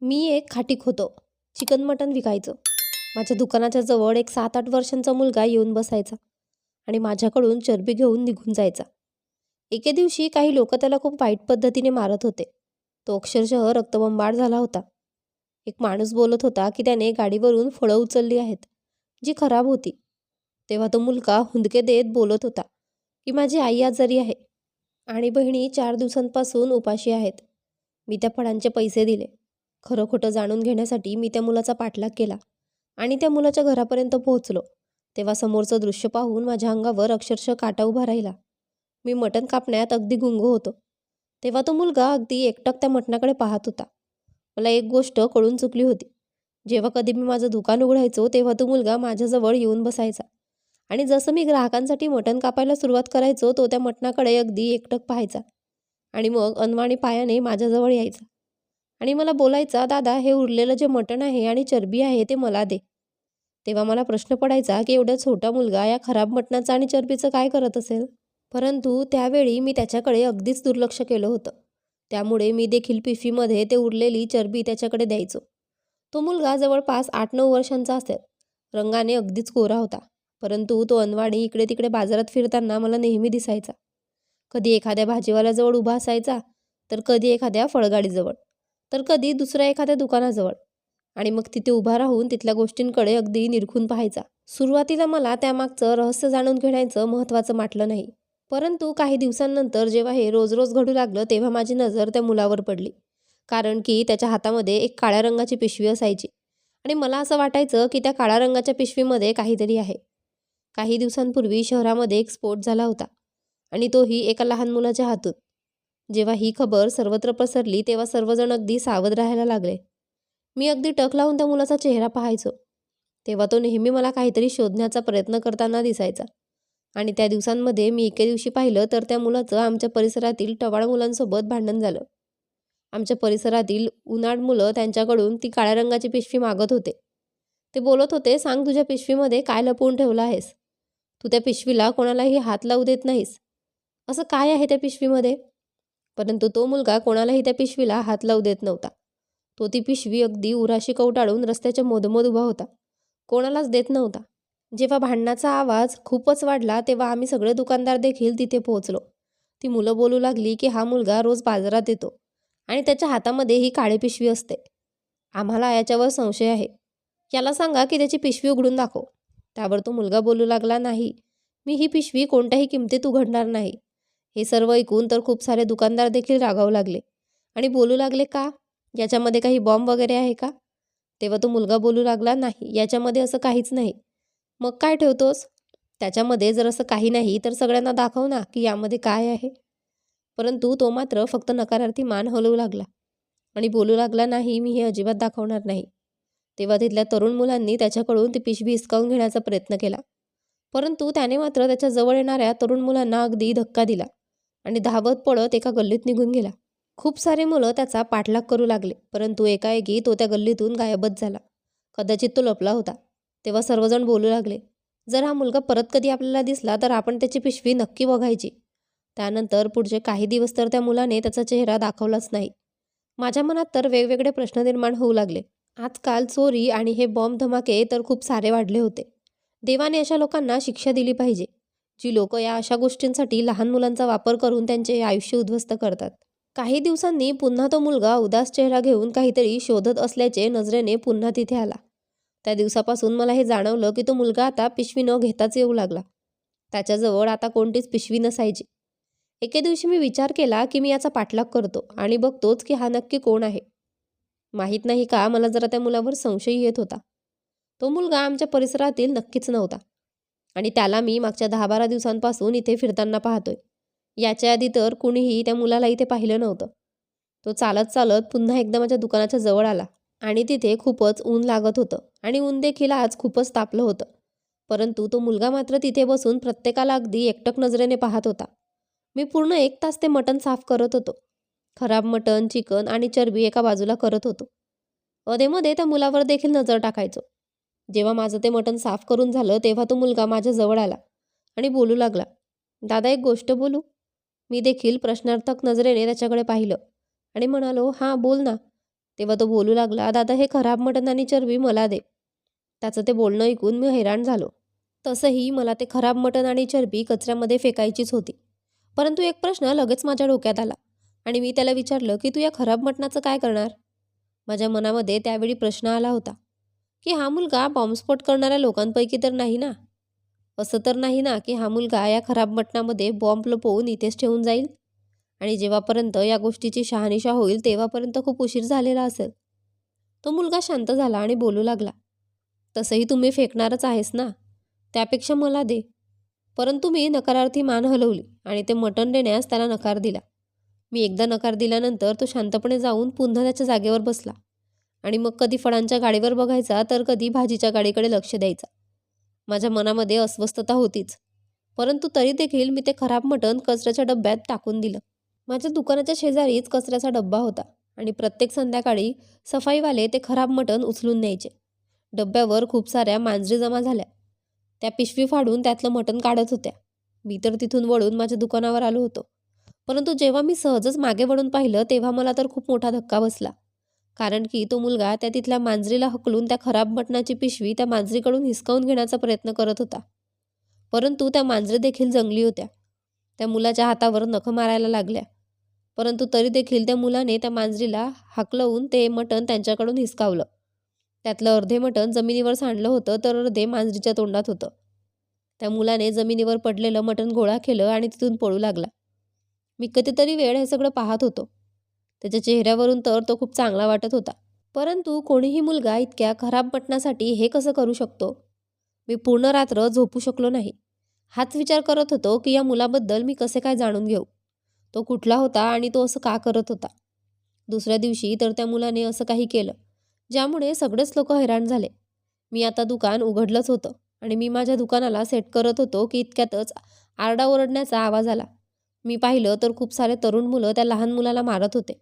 मी एक खाटीक होतो. चिकन मटण विकायचं. माझ्या दुकानाच्या जवळ एक 7-8 वर्षांचा मुलगा येऊन बसायचा आणि माझ्याकडून चरबी घेऊन निघून जायचा. एके दिवशी काही लोक त्याला खूप वाईट पद्धतीने मारत होते. तो अक्षरशः रक्तबंबाळ झाला होता. एक माणूस बोलत होता की त्याने गाडीवरून फळं उचलली आहेत, जी खराब होती. तेव्हा तो मुलगा हुंदके देत बोलत होता की माझी आई आजारी आहे आणि बहिणी 4 दिवसांपासून उपाशी आहेत. मी त्या फळांचे पैसे दिले. खरं खोटं जाणून घेण्यासाठी मी त्या मुलाचा पाठलाग केला आणि त्या मुलाच्या घरापर्यंत पोहोचलो. तेव्हा समोरचं दृश्य पाहून माझ्या अंगावर अक्षरशः काटा उभा राहिला. मी मटण कापण्यात अगदी गुंग होतो. तेव्हा तो मुलगा अगदी एकटक त्या मटणाकडे पाहत होता. मला एक गोष्ट कळून चुकली होती. जेव्हा कधी मी माझं दुकान उघडायचो तेव्हा तो मुलगा माझ्याजवळ येऊन बसायचा आणि जसं मी ग्राहकांसाठी मटण कापायला सुरुवात करायचो तो त्या मटणाकडे अगदी एकटक पाहायचा आणि मग अनवाणी पायाने माझ्याजवळ यायचा आणि मला बोलायचा, दादा हे उरलेलं जे मटण आहे आणि चरबी आहे ते मला दे. तेव्हा मला प्रश्न पडायचा की एवढा छोटा मुलगा या खराब मटणाचं आणि चरबीचं काय करत असेल. परंतु त्यावेळी मी त्याच्याकडे अगदीच दुर्लक्ष केलं होतं. त्यामुळे मी देखील पिशवीमध्ये ते उरलेली चरबी त्याच्याकडे द्यायचो. तो मुलगा जवळपास 8-9 वर्षांचा असेल. रंगाने अगदीच गोरा होता. परंतु तो अनवाणी इकडे तिकडे बाजारात फिरताना मला नेहमी दिसायचा. कधी एखाद्या भाजीवाल्याजवळ उभा असायचा, तर कधी एखाद्या फळगाडीजवळ, तर कधी दुसऱ्या एखाद्या दुकानाजवळ आणि मग तिथे उभा राहून तिथल्या गोष्टींकडे अगदी निरखून पाहायचा. सुरुवातीला मला त्यामागचं रहस्य जाणून घेण्याचं महत्त्वाचं वाटलं नाही. परंतु काही दिवसांनंतर जेव्हा हे रोज रोज घडू लागलं तेव्हा माझी नजर त्या मुलावर पडली. कारण की त्याच्या हातामध्ये एक काळ्या रंगाची पिशवी असायची आणि मला असं वाटायचं की त्या काळ्या रंगाच्या पिशवीमध्ये काहीतरी आहे. काही दिवसांपूर्वी शहरामध्ये एक स्फोट झाला होता आणि तोही एका लहान मुलाच्या हातून. जेव्हा ही खबर सर्वत्र पसरली तेव्हा सर्वजण अगदी सावध राहायला लागले. मी अगदी टक लावून त्या मुलाचा चेहरा पाहायचो. तेव्हा तो नेहमी मला काहीतरी शोधण्याचा प्रयत्न करताना दिसायचा आणि त्या दिवसांमध्ये मी एके दिवशी पाहिलं तर त्या मुलाचं आमच्या परिसरातील टवाळ मुलांसोबत भांडण झालं. आमच्या परिसरातील उनाड मुलं त्यांच्याकडून ती काळ्या रंगाची पिशवी मागत होते. ते बोलत होते, सांग तुझ्या पिशवीमध्ये काय लपवून ठेवलं आहेस? तू त्या पिशवीला कोणालाही हात लावू देत नाहीस. असं काय आहे त्या पिशवीमध्ये? परंतु तो मुलगा कोणालाही त्या पिशवीला हात लावू देत नव्हता. तो ती पिशवी अगदी उराशी कवटाळून रस्त्याच्या मधोमध उभा होता. कोणालाच देत नव्हता. जेव्हा भांडणाचा आवाज खूपच वाढला तेव्हा आम्ही सगळे दुकानदार देखील तिथे पोहोचलो. ती मुलं बोलू लागली की हा मुलगा रोज बाजारात येतो आणि त्याच्या हातामध्ये ही काळी पिशवी असते. आम्हाला याच्यावर संशय आहे. याला सांगा की त्याची पिशवी उघडून दाखव. त्यावर तो मुलगा बोलू लागला, नाही, मी ही पिशवी कोणत्याही किमतीत उघडणार नाही. हे सर्व ऐकून तर खूप सारे दुकानदार देखील रागावू लागले आणि बोलू लागले, का? याच्यामध्ये काही बॉम्ब वगैरे आहे का? तेव्हा तो मुलगा बोलू लागला, नाही, याच्यामध्ये असं काहीच नाही. मग काय ठेवतोस? त्याच्यामध्ये जर असं काही नाही तर सगळ्यांना दाखव ना की यामध्ये काय आहे. परंतु तो मात्र फक्त नकारार्थी मान हलवू लागला आणि बोलू लागला, नाही, मी हे अजिबात दाखवणार नाही. तेव्हा तिथल्या तरुण मुलांनी त्याच्याकडून ती पिशवी हिसकावून घेण्याचा प्रयत्न केला. परंतु त्याने मात्र त्याच्या जवळ येणाऱ्या तरुण मुलांना अगदी धक्का दिला आणि धावत पळत एका गल्लीत निघून गेला. खूप सारे मुलं त्याचा पाठलाग करू लागले, परंतु एकाएकी तो त्या गल्लीतून गायबच झाला. कदाचित तो लपला होता. तेव्हा सर्वजण बोलू लागले, जर हा मुलगा परत कधी आपल्याला दिसला तर आपण त्याची पिशवी नक्की बघायची. त्यानंतर पुढचे काही दिवस तर त्या मुलाने त्याचा चेहरा दाखवलाच नाही. माझ्या मनात तर वेगवेगळे प्रश्न निर्माण होऊ लागले. आजकाल चोरी आणि हे बॉम्ब धमाके तर खूप सारे वाढले होते. देवाने अशा लोकांना शिक्षा दिली पाहिजे, जी लोक या अशा गोष्टींसाठी लहान मुलांचा वापर करून त्यांचे आयुष्य उद्ध्वस्त करतात. काही दिवसांनी पुन्हा तो मुलगा उदास चेहरा घेऊन काहीतरी शोधत असल्याचे नजरेने पुन्हा तिथे आला. त्या दिवसापासून मला हे जाणवलं की तो मुलगा आता पिशवी न घेताच येऊ लागला. त्याच्याजवळ आता कोणतीच पिशवी नसायची. एके दिवशी मी विचार केला की मी याचा पाठलाग करतो आणि बघतोच की हा नक्की कोण आहे. माहीत नाही का, मला जरा त्या मुलावर संशय येत होता. तो मुलगा आमच्या परिसरातील नक्कीच नव्हता आणि त्याला मी मागच्या 10-12 दिवसांपासून इथे फिरताना पाहतोय. याच्या आधी तर कुणीही त्या मुलाला इथे पाहिलं नव्हतं. तो चालत चालत पुन्हा एकदा माझ्या दुकानाच्या जवळ आला आणि तिथे खूपच ऊन लागत होतं आणि ऊन देखील आज खूपच तापलं होतं. परंतु तो मुलगा मात्र तिथे बसून प्रत्येकाला अगदी एकटक नजरेने पाहत होता. मी पूर्ण 1 तास ते मटण साफ करत होतो. खराब मटण, चिकन आणि चरबी एका बाजूला करत होतो. अधेमध्ये त्या मुलावर देखील नजर टाकायचो. जेव्हा माझं ते मटण साफ करून झालं तेव्हा तो मुलगा माझ्या जवळ आला आणि बोलू लागला, दादा एक गोष्ट बोलू? मी देखील प्रश्नार्थक नजरेने त्याच्याकडे पाहिलं आणि म्हणालो, हां बोल ना. तेव्हा तो बोलू लागला, दादा हे खराब मटण आणि चरबी मला दे. त्याचं ते बोलणं ऐकून मी हैराण झालो. तसंही मला ते खराब मटण आणि चरबी कचऱ्यामध्ये फेकायचीच होती. परंतु एक प्रश्न लगेच माझ्या डोक्यात आला आणि मी त्याला विचारलं की तू या खराब मटणाचं काय करणार? माझ्या मनामध्ये त्यावेळी प्रश्न आला होता की हा मुलगा बॉम्बस्फोट करणाऱ्या लोकांपैकी तर नाही ना? असं तर नाही ना की हा मुलगा या खराब मटणामध्ये बॉम्ब लपवून इथेच ठेवून जाईल आणि जेव्हापर्यंत या गोष्टीची शहानिशा होईल तेव्हापर्यंत खूप उशीर झालेला असेल. तो मुलगा शांत झाला आणि बोलू लागला, तसंही तुम्ही फेकणारच आहेस ना, त्यापेक्षा मला दे. परंतु मी नकारार्थी मान हलवली आणि ते मटण देण्यास त्याला नकार दिला. मी एकदा नकार दिल्यानंतर तो शांतपणे जाऊन पुन्हा त्याच्या जागेवर बसला आणि मग कधी फळांच्या गाडीवर बघायचा तर कधी भाजीच्या गाडीकडे लक्ष द्यायचा. माझ्या मनामध्ये अस्वस्थता होतीच, परंतु तरी देखील मी ते खराब मटण कचऱ्याच्या डब्यात टाकून दिलं. माझ्या दुकानाच्या शेजारीच कचऱ्याचा डब्बा होता आणि प्रत्येक संध्याकाळी सफाईवाले ते खराब मटण उचलून न्यायचे. डब्यावर खूप साऱ्या मांजरी जमा झाल्या. त्या पिशवी फाडून त्यातलं मटण काढत होत्या. मी तर तिथून वळून माझ्या दुकानावर आलो होतो. परंतु जेव्हा मी सहजच मागे वळून पाहिलं तेव्हा मला तर खूप मोठा धक्का बसला. कारण की तो मुलगा त्या तिथल्या मांजरीला हकलून त्या खराब मटणाची पिशवी त्या मांजरीकडून हिसकावून घेण्याचा प्रयत्न करत होता. परंतु त्या मांजरी देखील जंगली होत्या. त्या मुलाच्या हातावर नखं मारायला लागल्या. परंतु तरी देखील त्या मुलाने त्या मांजरीला हाकलवून ते मटण त्यांच्याकडून हिसकावलं. त्यातलं अर्धे मटण जमिनीवर सांडलं होतं तर अर्धे मांजरीच्या तोंडात होतं. त्या मुलाने जमिनीवर पडलेलं मटण गोळा केलं आणि तिथून पळू लागला. मी कितीतरी वेळ हे सगळं पाहत होतो. त्याच्या चेहऱ्यावरून तर तो खूप चांगला वाटत होता. परंतु कोणीही मुलगा इतक्या खराब मटणासाठी हे कसं करू शकतो? मी पूर्ण रात्र झोपू शकलो नाही. हाच विचार करत होतो की या मुलाबद्दल मी कसे काय जाणून घेऊ? तो कुठला होता आणि तो असं का करत होता? दुसऱ्या दिवशी तर त्या मुलाने असं काही केलं, ज्यामुळे सगळेच लोक हैराण झाले. मी आता दुकान उघडलंच होतं आणि मी माझ्या दुकानाला सेट करत होतो की इतक्यातच आरडाओरडण्याचा आवाज आला. मी पाहिलं तर खूप सारे तरुण मुलं त्या लहान मुलाला मारत होते.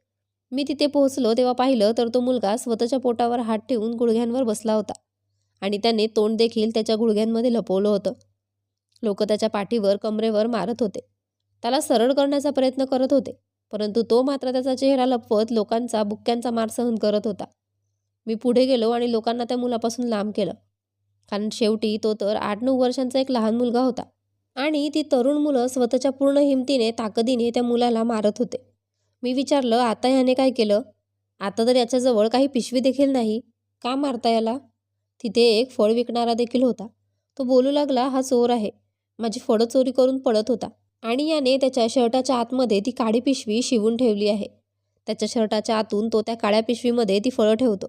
मी तिथे पोहोचलो तेव्हा पाहिलं तर तो मुलगा स्वतःच्या पोटावर हात ठेवून गुडघ्यांवर बसला होता आणि त्याने तोंड देखील त्याच्या गुडघ्यांमध्ये लपवलं होतं. लोक त्याच्या पाठीवर कमरेवर मारत होते. त्याला सरळ करण्याचा प्रयत्न करत होते, परंतु तो मात्र त्याचा चेहरा लपवत लोकांचा बुक्क्यांचा मार सहन करत होता. मी पुढे गेलो आणि लोकांना त्या मुलापासून लांब केलं, कारण शेवटी तो तर 8-9 वर्षांचा एक लहान मुलगा होता आणि ती तरुण मुलं स्वतःच्या पूर्ण हिमतीने ताकदीने त्या मुलाला मारत होते. मी विचारलं, आता ह्याने काय केलं? आता तर याच्याजवळ काही पिशवी देखील नाही, का मारता याला? तिथे एक फळ विकणारा देखील होता. तो बोलू लागला, हा चोर आहे, माझी फळं चोरी करून पळत होता आणि याने त्याच्या शर्टाच्या आतमध्ये ती काळी पिशवी शिवून ठेवली आहे. त्याच्या शर्टाच्या आतून तो त्या काळ्या पिशवीमध्ये ती फळं ठेवतो.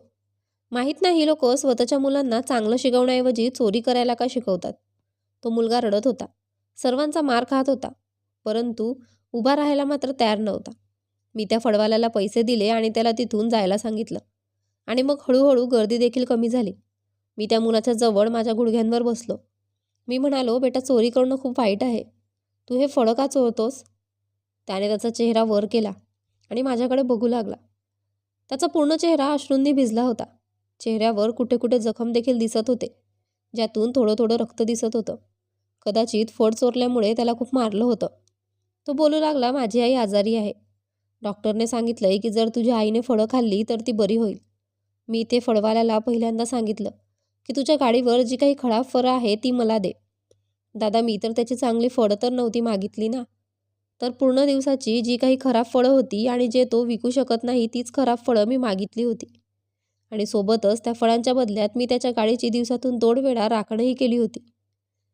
माहीत नाही लोक स्वतःच्या मुलांना चांगलं शिकवण्याऐवजी चोरी करायला का शिकवतात. तो मुलगा रडत होता, सर्वांचा मार खात होता, परंतु उभा राहायला मात्र तयार नव्हता. मी त्या फळवाल्याला पैसे दिले आणि त्याला तिथून जायला सांगितलं आणि मग हळूहळू गर्दी देखील कमी झाली. मी त्या मुलाच्या जवळ माझ्या गुडघ्यांवर बसलो. मी म्हणालो, बेटा चोरी करणं खूप वाईट आहे, तू हे फळं का चोरतोस? त्याने त्याचा चेहरा वर केला आणि माझ्याकडे बघू लागला. त्याचा पूर्ण चेहरा अश्रूंनी भिजला होता. चेहऱ्यावर कुठे कुठे जखम देखील दिसत होते, ज्यातून थोडं थोडं रक्त दिसत होतं. कदाचित फळ चोरल्यामुळे त्याला खूप मारलं होतं. तो बोलू लागला, माझी आई आजारी आहे. डॉक्टरने सांगितलंय की जर तुझ्या आईने फळं खाल्ली तर ती बरी होईल. मी ते फळवाल्याला पहिल्यांदा सांगितलं की तुझ्या गाडीवर जी काही खराब फळं आहे ती मला दे. दादा, मी तर त्याची चांगली फळं तर नव्हती मागितली ना, तर पूर्ण दिवसाची जी काही खराब फळं होती आणि जे तो विकू शकत नाही तीच खराब फळं मी मागितली होती. आणि सोबतच त्या फळांच्या बदल्यात मी त्याच्या गाडीची दिवसातून 2 वेळा राखणही केली होती.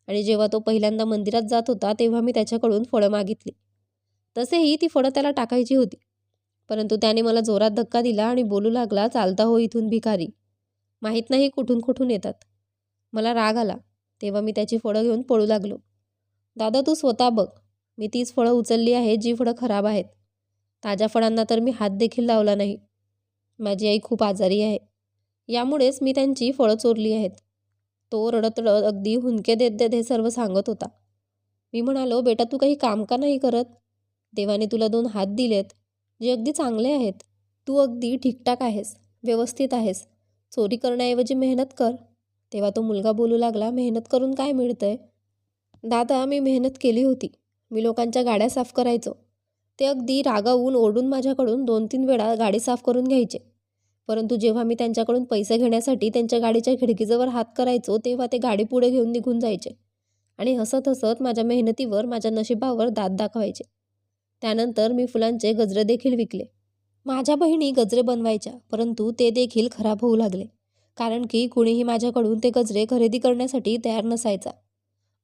आणि जेव्हा तो पहिल्यांदा मंदिरात जात होता तेव्हा मी त्याच्याकडून फळं मागितली. तसेही ती फळं त्याला टाकायची होती, परंतु त्याने मला जोरात धक्का दिला आणि बोलू लागला, चालता हो इथून भिकारी, माहीत नाही कुठून कुठून येतात. मला राग आला. तेव्हा मी त्याची फळं घेऊन पळू लागलो. दादा, तू स्वतः बघ, मी तीच फळं उचलली आहेत जी फळं खराब आहेत. ताज्या फळांना तर मी हात देखील लावला नाही. माझी आई खूप आजारी आहे, यामुळेच मी त्यांची फळं चोरली आहेत. तो रडत रडत अगदी हुंदके देत देत हे सर्व सांगत होता. मी म्हणालो, बेटा तू काही काम का नाही करत? देवाने तुला 2 हात दिलेत, जे अगदी चांगले आहेत. तू अगदी ठीकठाक आहेस, व्यवस्थित आहेस. चोरी करण्याऐवजी मेहनत कर. तेव्हा तो मुलगा बोलू लागला, मेहनत करून काय मिळतंय? दादा, मी मेहनत केली होती. मी लोकांच्या गाड्या साफ करायचो. ते अगदी रागावून ओरडून माझ्याकडून 2-3 वेळा गाडी साफ करून घ्यायचे परंतु जेव्हा मी त्यांच्याकडून पैसे घेण्यासाठी त्यांच्या गाडीच्या खिडकीजवळ हात करायचो तेव्हा ते गाडी पुढे घेऊन निघून जायचे आणि हसत हसत माझ्या मेहनतीवर, माझ्या नशिबावर दात दाखवायचे. त्यानंतर मी फुलांचे गजरे देखील विकले. माझ्या बहिणी गजरे बनवायच्या, परंतु ते देखील खराब होऊ लागले, कारण की कुणीही माझ्याकडून ते गजरे खरेदी करण्यासाठी तयार नसायचा.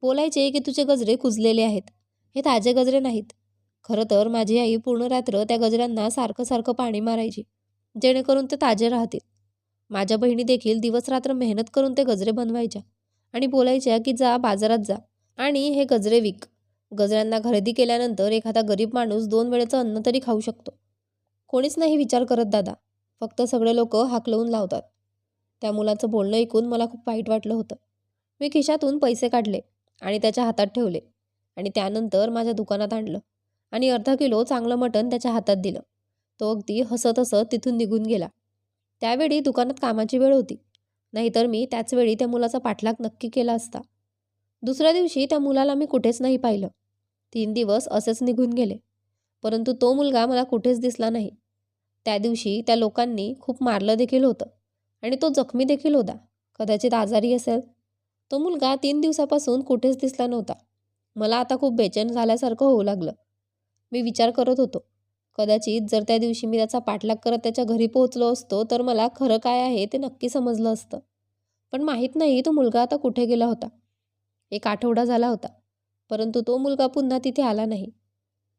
बोलायचे की तुझे गजरे कुजलेले आहेत, हे ताजे गजरे नाहीत. खरं तर माझी आई पूर्ण रात्र त्या गजऱ्यांना सारखं सारखं पाणी मारायची, जेणेकरून ते ताजे राहतील. माझ्या बहिणी देखील दिवस रात्र मेहनत करून ते गजरे बनवायच्या आणि बोलायच्या की जा बाजारात जा आणि हे गजरे विक. गजऱ्यांना खरेदी केल्यानंतर एखादा गरीब माणूस 2 वेळेचं अन्न तरी खाऊ शकतो. कोणीच नाही विचार करत दादा, फक्त सगळे लोक हाकलवून लावतात. त्या मुलाचं बोलणं ऐकून मला खूप वाईट वाटलं होतं. मी खिशातून पैसे काढले आणि त्याच्या हातात ठेवले आणि त्यानंतर माझ्या दुकानात आणलं आणि अर्धा किलो चांगलं मटण त्याच्या हातात दिलं. तो अगदी हसत हसत तिथून निघून गेला. त्यावेळी दुकानात कामाची वेळ होती, नाहीतर मी त्याच वेळी त्या मुलाचा पाठलाग नक्की केला असता. दुसऱ्या दिवशी त्या मुलाला मी कुठेच नाही पाहिलं. 3 दिवस असेच निघून गेले, परंतु तो मुलगा मला कुठेच दिसला नाही. त्या दिवशी त्या लोकांनी खूप मारलं देखील होतं आणि तो जखमी देखील होता. कदाचित आजारी असेल. तो मुलगा 3 दिवसापासून कुठेच दिसला नव्हता. मला आता खूप बेचैन झाल्यासारखं होऊ लागलं. मी विचार करत होतो, कदाचित जर त्या दिवशी मी त्याचा पाठलाग करत त्याच्या घरी पोहोचलो असतो तर मला खरं काय आहे ते नक्की समजलं असतं. पण माहीत नाही तो मुलगा आता कुठे गेला होता. 1 आठवडा झाला होता, परंतु तो मुलगा पुन्हा तिथे आला नाही.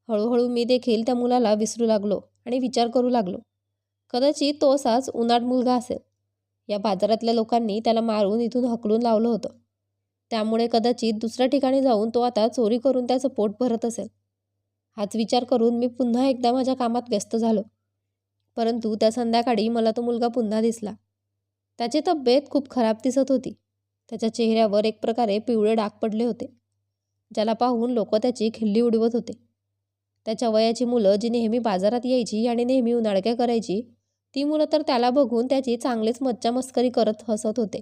हळूहळू मी देखील त्या मुलाला विसरू लागलो आणि विचार करू लागलो, कदाचित तो असाच उनाट मुलगा असेल. या बाजारातल्या लोकांनी त्याला मारून इथून हकलून लावलं होतं. त्यामुळे कदाचित दुसऱ्या ठिकाणी जाऊन तो आता चोरी करून त्याचं पोट भरत असेल. हाच विचार करून मी पुन्हा एकदा माझ्या कामात व्यस्त झालो. परंतु त्या संध्याकाळी मला तो मुलगा पुन्हा दिसला. त्याची तब्येत खूप खराब दिसत होती. त्याच्या चेहऱ्यावर एक प्रकारे पिवळे डाग पडले होते, ज्याला पाहून लोक त्याची खिल्ली उडवत होते. त्याच्या वयाची मुलं जी नेहमी बाजारात यायची आणि नेहमी उनाडक्या करायची, ती मुलं तर त्याला बघून त्याची चांगलीच मज्जा मस्करी करत हसत होते.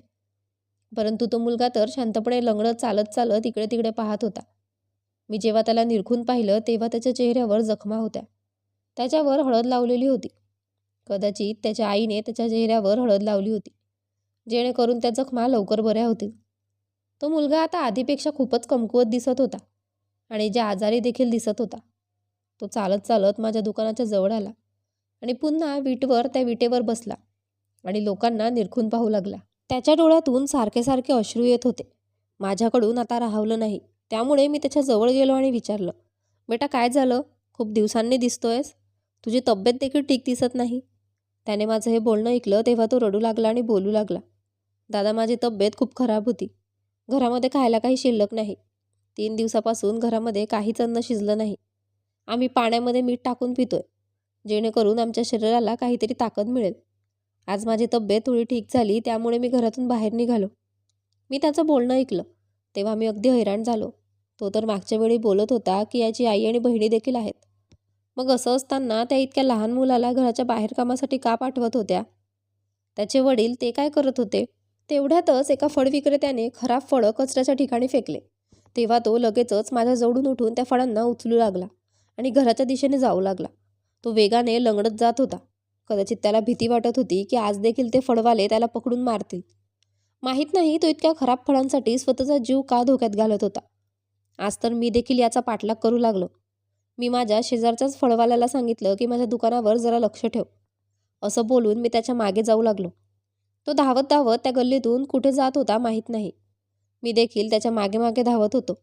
परंतु तो मुलगा तर शांतपणे लंगडत चालत चालत इकडे तिकडे पाहत होता. मी जेव्हा त्याला निरखून पाहिलं तेव्हा त्याच्या चेहऱ्यावर जखमा होत्या. त्याच्यावर हळद लावलेली होती. कदाचित त्याच्या आईने त्याच्या चेहऱ्यावर हळद लावली होती, जेणेकरून त्या जखमा लवकर बऱ्या होतील. तो मुलगा आता आधीपेक्षा खूपच कमकुवत दिसत होता आणि जे आजारी देखील दिसत होता. तो चालत चालत माझ्या दुकानाच्या जवळ आला आणि पुन्हा त्या विटेवर बसला आणि लोकांना निरखून पाहू लागला. त्याच्या डोळ्यातून सारखे सारखे अश्रू येत होते. माझ्याकडून आता राहवलं नाही, त्यामुळे मी त्याच्या जवळ गेलो आणि विचारलं, बेटा काय झालं? खूप दिवसांनी दिसतोयस, तुझी तब्येत देखील ठीक दिसत नाही. त्याने माझं हे बोलणं ऐकलं तेव्हा तो रडू लागला आणि बोलू लागला, दादा माझी तब्येत खूप खराब होती. घरामध्ये खायला काही शिल्लक नाही. 3 दिवसापासून घरामध्ये काहीच अन्न शिजलं नाही. आम्ही पाण्यामध्ये मीठ टाकून पितोय, जेणेकरून आमच्या शरीराला काहीतरी ताकद मिळेल. आज माझी तब्येत थोडी ठीक झाली, त्यामुळे मी घरातून बाहेर निघालो. मी त्याचं बोलणं ऐकलं तेव्हा मी अगदी हैराण झालो. तो तर मागच्या वेळी बोलत होता की याची आई आणि बहिणी देखील आहेत. मग असं असताना त्या इतक्या लहान मुलाला घराच्या बाहेर कामासाठी का पाठवत होत्या? त्याचे वडील ते काय करत होते? तेवढ्यातच एका फळ विक्रेत्याने खराब फळं कचऱ्याच्या ठिकाणी फेकले. तेव्हा तो लगेचच माझ्या जवळून उठून त्या फळांना उचलू लागला आणि घराच्या दिशेने जाऊ लागला. तो वेगाने लंगडत जात होता. कदाचित त्याला भीती वाटत होती की आज देखील ते फळवाले त्याला पकडून मारतील. माहीत नाही तो इतक्या खराब फळांसाठी स्वतःचा जीव का धोक्यात घालत होता. आज तर मी देखील याचा पाठलाग करू लागलो. मी माझ्या शेजारच्याच फळवाल्याला सांगितलं की माझ्या दुकानावर जरा लक्ष ठेव. असं बोलून मी त्याच्या मागे जाऊ लागलो. तो धावत धावत त्या गल्लीतून कुठे जात होता माहीत नाही. मी देखील त्याच्या मागे मागे धावत होतो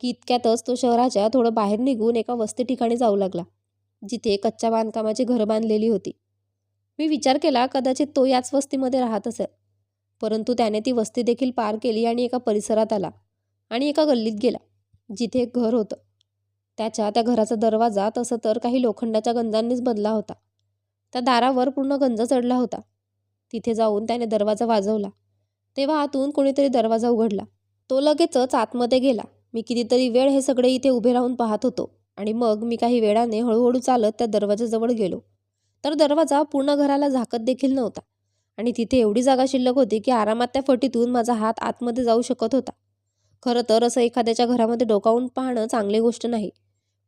की इतक्यातच तो शहराच्या थोडं बाहेर निघून एका वस्ती ठिकाणी जाऊ लागला, जिथे कच्च्या बांधकामाची घरं बांधलेली होती. मी विचार केला कदाचित तो याच वस्तीमध्ये राहत असेल, परंतु त्याने ती वस्ती देखील पार केली आणि एका परिसरात आला आणि एका गल्लीत गेला, जिथे एक घर होतं. त्या घराचा दरवाजा तसं तर काही लोखंडाच्या गंजांनीच बनला होता. त्या दारावर पूर्ण गंज चढला होता. तिथे जाऊन त्याने दरवाजा वाजवला तेव्हा आतून कोणीतरी दरवाजा उघडला. तो लगेचच आतमध्ये गेला. मी कितीतरी वेळ हे सगळे इथे उभे राहून पाहत होतो आणि मग मी काही वेळाने हळूहळू चालत त्या दरवाजाजवळ गेलो. तर दरवाजा पूर्ण घराला झाकत देखील नव्हता आणि तिथे एवढी जागा शिल्लक होती की आरामात त्या फटीतून माझा हात आतमध्ये जाऊ शकत होता. खरं तर असं एखाद्याच्या घरामध्ये डोकावून पाहणं चांगली गोष्ट नाही,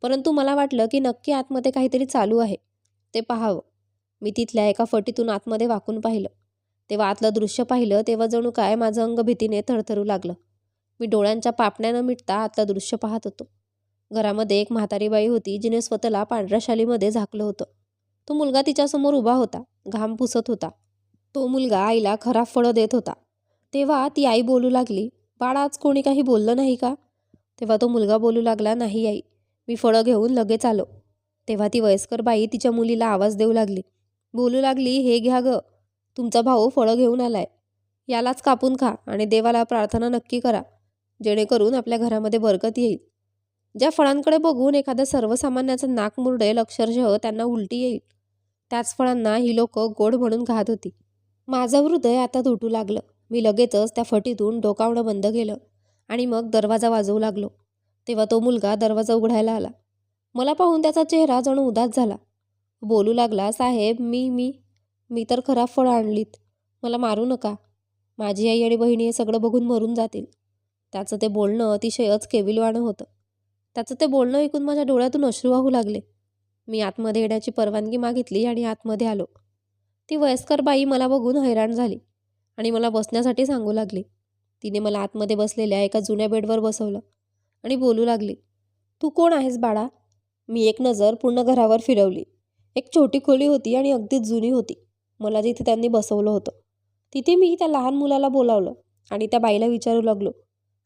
परंतु मला वाटलं की नक्की आतमध्ये काहीतरी चालू आहे, ते पाहावं. मी तिथल्या एका फटीतून आतमध्ये वाकून पाहिलं. तेव्हा आतलं दृश्य पाहिलं तेव्हा जणू काय माझं अंग भीतीने थरथरू लागलं. मी डोळ्यांच्या पापण्या न मिटता आतलं दृश्य पाहत होतो. घरामध्ये एक म्हातारी बाई होती जिने स्वतःला पांढऱ्या शालीमध्ये झाकलं होतं. तो मुलगा तिच्यासमोर उभा होता, घाम पुसत होता. तो मुलगा आईला खराब फळं देत होता. तेव्हा ती आई बोलू लागली, बाळा आज कोणी काही बोललं नाही का? तेव्हा तो मुलगा बोलू लागला, नाही आई, मी फळं घेऊन लगेच आलो. तेव्हा ती वयस्कर बाई तिच्या मुलीला आवाज देऊ लागली, बोलू लागली, हे घ्या ग, तुमचा भाऊ फळं घेऊन आलाय. यालाच कापून खा आणि देवाला प्रार्थना नक्की करा, जेणेकरून आपल्या घरामध्ये बरकत येईल. ज्या फळांकडे बघून एखाद्या सर्वसामान्याचं नाक मुरडेल, अक्षरशः त्यांना उलटी येईल, त्याच फळांना ही लोक गोड म्हणून खात होती. माझं हृदय आता तुटू लागलं. मी लगेचच त्या फटीतून डोकावणं बंद केलं आणि मग दरवाजा वाजवू लागलो. तेव्हा तो मुलगा दरवाजा उघडायला आला. मला पाहून त्याचा चेहरा जणू उदास झाला. बोलू लागला, साहेब मी मी मी तर खराब फळं आणलीत, मला मारू नका. माझी आई आणि बहिणी हे सगळं बघून मरून जातील. त्याचं ते बोलणं अतिशयच केविलवाणं होतं. त्याचं ते बोलणं ऐकून माझ्या डोळ्यातून अश्रू वाहू लागले. मी आतमध्ये येण्याची परवानगी मागितली आणि आतमध्ये आलो. ती वयस्कर बाई मला बघून हैराण झाली आणि मला बसण्यासाठी सांगू लागली. तिने मला आतमध्ये बसलेल्या एका जुन्या बेडवर बसवलं आणि बोलू लागली, तू कोण आहेस बाळा? मी एक नजर पूर्ण घरावर फिरवली. एक छोटी खोली होती आणि अगदीच जुनी होती. मला जिथे त्यांनी बसवलं होतं तिथे मी त्या लहान मुलाला बोलावलं आणि त्या बाईला विचारू लागलो,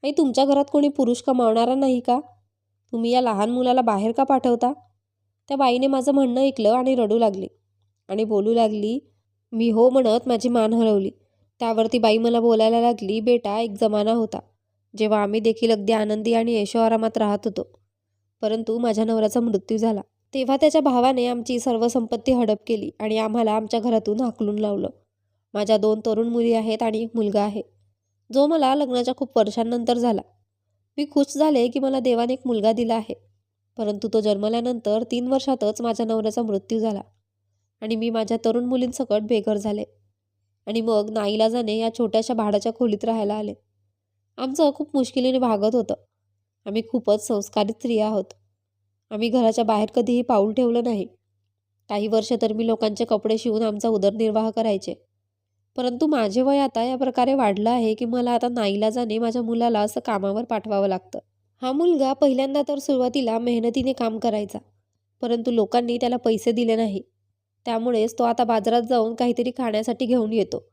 आई तुमच्या घरात कोणी पुरुष कमावणारा नाही का? तुम्ही या लहान मुलाला बाहेर का पाठवता? त्या बाईने माझं म्हणणं ऐकलं आणि रडू लागली आणि बोलू लागली. मी हो म्हणत माझी मान हलवली. त्यावरती बाई मला बोलायला लागली, बेटा एक जमाना होता जेव्हा आम्ही देखील अगदी आनंदी आणि ऐशोआरामात राहत होतो. परंतु माझ्या नवऱ्याचा मृत्यू झाला. तेव्हा त्याच्या भावाने आमची सर्व संपत्ती हडप केली आणि आम्हाला आमच्या घरातून हाकलून लावलं. माझ्या 2 तरुण मुली आहेत आणि एक मुलगा आहे, जो मला लग्नाच्या खूप वर्षांनंतर झाला. मी खुश झाले की मला देवाने एक मुलगा दिला आहे. परंतु तो जन्मल्यानंतर 3 वर्षातच माझ्या नवऱ्याचा मृत्यू झाला आणि मी माझ्या तरुण मुलींसकट बेघर झाले आणि मग नाईलाजाने या छोट्याशा भाड्याच्या खोलीत राहायला आले. आमचं खूप मुश्किलीने भागत होतं. आम्ही खूपच संस्कारित स्त्रिया आहोत. आम्ही घराच्या बाहेर कधीही पाऊल ठेवलं नाही. काही वर्ष तर मी लोकांचे कपडे शिवून आमचा उदरनिर्वाह करायचे. परंतु माझे वय आता या प्रकारे वाढलं आहे की मला आता नाईलाजाने माझ्या मुलाला असं कामावर पाठवावं लागतं. हा मुलगा पहिल्यांदा तर सुरुवातीला मेहनतीने काम करायचा, परंतु लोकांनी त्याला पैसे दिले नाही. त्यामुळेच तो आता बाजारात जाऊन काहीतरी खाण्यासाठी घेऊन येतो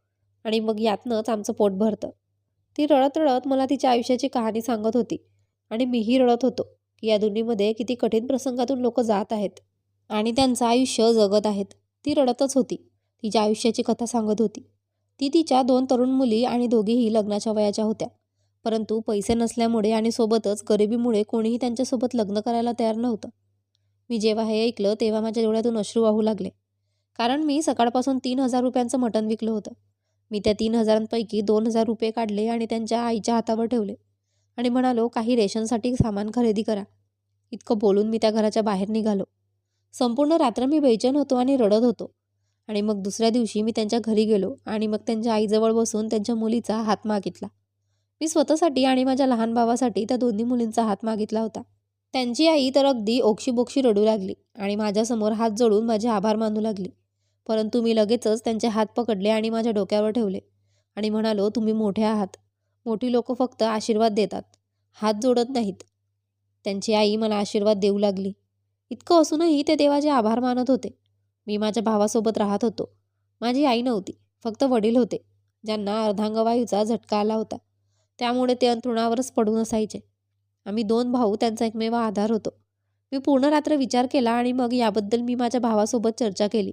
आणि मग यातनंच आमचं पोट भरतं. ती रडत रडत मला तिच्या आयुष्याची कहाणी सांगत होती आणि मीही रडत होतो की या दुनियेमध्ये किती कठीण प्रसंगातून लोक जात आहेत आणि त्यांचं आयुष्य जगत आहेत. ती रडतच होती, तिच्या आयुष्याची कथा सांगत होती. ती तिच्या 2 तरुण मुली आणि दोघीही लग्नाच्या वयाच्या होत्या. परंतु पैसे नसल्यामुळे आणि सोबतच गरिबीमुळे कोणीही त्यांच्यासोबत लग्न करायला तयार नव्हतं. मी जेव्हा हे ऐकलं तेव्हा माझ्या डोळ्यातून अश्रू वाहू लागले. कारण मी सकाळपासून 3,000 रुपयांचं मटण विकलं होतं. मी त्या 3,000पैकी 2,000 रुपये काढले आणि त्यांच्या आईच्या हातावर ठेवले आणि म्हणालो, काही रेशनसाठी सामान खरेदी करा. इतकं बोलून मी त्या घराच्या बाहेर निघालो. संपूर्ण रात्र मी बेचैन होतो आणि रडत होतो आणि मग दुसऱ्या दिवशी मी त्यांच्या घरी गेलो आणि मग त्यांच्या आईजवळ बसून त्यांच्या मुलीचा हात मागितला. मी स्वतःसाठी आणि माझ्या लहान भावासाठी त्या दोन्ही मुलींचा हात मागितला होता. त्यांची आई तर अगदी ओक्शी-बोक्शी रडू लागली आणि माझ्यासमोर हात जोडून माझे आभार मानू लागली. परंतु मी लगेचच त्यांचे हात पकडले आणि माझ्या डोक्यावर ठेवले आणि म्हणालो, तुम्ही मोठे आहात. मोठी लोक फक्त आशीर्वाद देतात, हात जोडत नाहीत. त्यांची आई मला आशीर्वाद देऊ लागली. इतकं असूनही ते देवाचे आभार मानत होते. मी माझ्या भावासोबत राहत होतो. माझी आई नव्हती, फक्त वडील होते, ज्यांना अर्धांगवायूचा झटका आला होता. त्यामुळे ते अंथरुणावरच पडून असायचे. आम्ही 2 भाऊ त्यांचा एकमेव आधार होतो. मी पूर्ण रात्र विचार केला आणि मग याबद्दल मी माझ्या भावासोबत चर्चा केली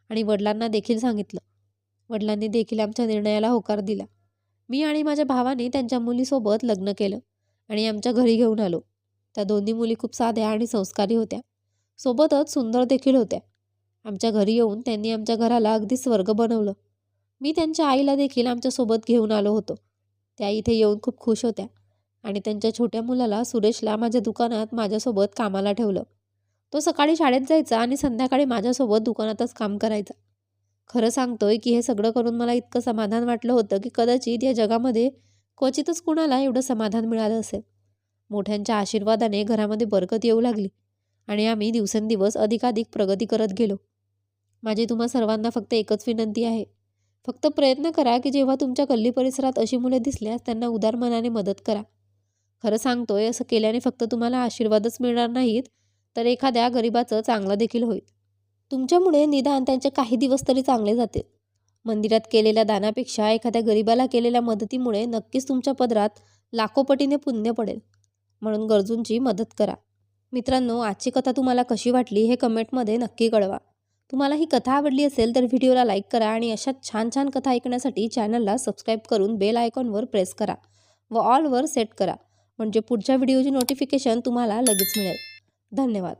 आणि वडिलांना देखील सांगितलं. वडिलांनी देखील आमच्या निर्णयाला होकार दिला. मी आणि माझ्या भावाने त्यांच्या मुलीसोबत लग्न केलं आणि आमच्या घरी घेऊन आलो. त्या दोन्ही मुली खूप साध्या आणि संस्कारी होत्या, सोबतच सुंदर देखील होत्या. आमच्या घरी येऊन त्यांनी आमच्या घराला अगदी स्वर्ग बनवलं. मी त्यांच्या आईला देखील आमच्यासोबत घेऊन आलो होतो. त्या इथे येऊन खूप खुश होत्या आणि त्यांच्या छोट्या मुलाला सुरेशला माझ्या दुकानात माझ्यासोबत कामाला ठेवलं. तो सकाळी शाळेत जायचा आणि संध्याकाळी माझ्यासोबत दुकानातच काम करायचा. खरं सांगतोय की हे सगळं करून मला इतकं समाधान वाटलं होतं की कदाचित या जगामध्ये क्वचितच कुणाला एवढं समाधान मिळालं असेल. मोठ्यांच्या आशीर्वादाने घरामध्ये बरकत येऊ लागली आणि आम्ही दिवसेंदिवस अधिकाधिक प्रगती करत गेलो. माझी तुम्हा सर्वांना फक्त एकच विनंती आहे. फक्त प्रयत्न करा की जेव्हा तुमच्या गल्ली परिसरात अशी मुले दिसल्यास त्यांना उदार मनाने मदत करा. खरं सांगतोय, असं केल्याने फक्त तुम्हाला आशीर्वादच मिळणार नाहीत, तर एखाद्या गरिबाचं चांगलं देखील होईल. तुमच्यामुळे निदान त्यांचे काही दिवस तरी चांगले जातील. मंदिरात केलेल्या दानापेक्षा एखाद्या गरिबाला केलेल्या मदतीमुळे नक्कीच तुमच्या पदरात लाखो पटीने पुण्य पडेल. म्हणून गरजूंची मदत करा. मित्रांनो, आजची कथा तुम्हाला कशी वाटली हे कमेंटमध्ये नक्की कळवा. तुम्हाला ही कथा आवडली असेल तर व्हिडिओला लाईक करा आणि अशाच छान छान कथा ऐकण्यासाठी चॅनलला सबस्क्राईब करून बेल आयकॉनवर प्रेस करा व ऑलवर सेट करा. म्हणजे पुढच्या व्हिडिओची नोटिफिकेशन तुम्हाला लगेच मिळेल. धन्यवाद.